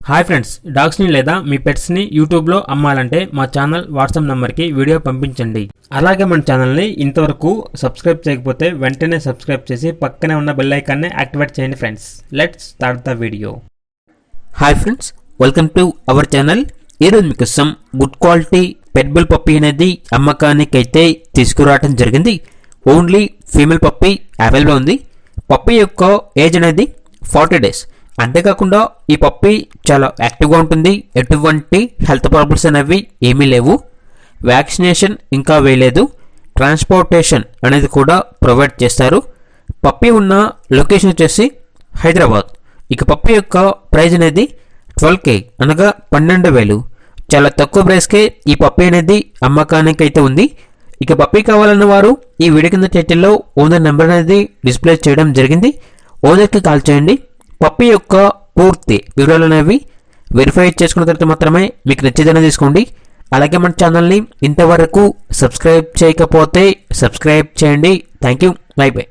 Hi friends, డాగ్స్ని లేదా మీ పెట్స్ని యూట్యూబ్లో అమ్మాలంటే మా ఛానల్ వాట్సాప్ నెంబర్కి వీడియో పంపించండి. అలాగే మన ఛానల్ని ఇంతవరకు సబ్స్క్రైబ్ చేయకపోతే వెంటనే సబ్స్క్రైబ్ చేసి పక్కనే ఉన్న బెల్ ఐకాన్ని యాక్టివేట్ చేయండి friends. Let's start the video. Hi friends, welcome to our channel. ఈరోజు మీకోసం గుడ్ క్వాలిటీ పెట్ బుల్ పప్పీ అనేది అమ్మకానికి అయితే తీసుకురావడం జరిగింది. ఓన్లీ ఫీమేల్ పప్పీ అవైలబుల్ ఉంది. పప్పీ యొక్క ఏజ్ అనేది 40 days. అంతేకాకుండా ఈ పప్పీ చాలా యాక్టివ్గా ఉంటుంది. ఎటువంటి హెల్త్ ప్రాబ్లమ్స్ అనేవి ఏమీ లేవు. వ్యాక్సినేషన్ ఇంకా వేయలేదు. ట్రాన్స్పోర్టేషన్ అనేది కూడా ప్రొవైడ్ చేస్తారు. పప్పీ ఉన్న లొకేషన్ వచ్చేసి హైదరాబాద్. ఇక పప్పీ యొక్క ప్రైజ్ అనేది 12K అనగా 12,000. చాలా తక్కువ ప్రైస్కే ఈ పప్పీ అనేది అమ్మకానికి అయితే ఉంది. ఇక పప్పీ కావాలన్న వారు ఈ వీడియో కింద టైటిల్లో ఓనర్ నెంబర్ అనేది డిస్ప్లే చేయడం జరిగింది. ఓనర్కి కాల్ చేయండి. పప్పీ యొక్క పూర్తి వివరాలు అనేవి వెరిఫై చేసుకున్న తర్వాత మాత్రమే మీకు నచ్చేదైనా తీసుకోండి. అలాగే మన ఛానల్ని ఇంతవరకు సబ్స్క్రైబ్ చేయకపోతే సబ్స్క్రైబ్ చేయండి. Thank you. By by.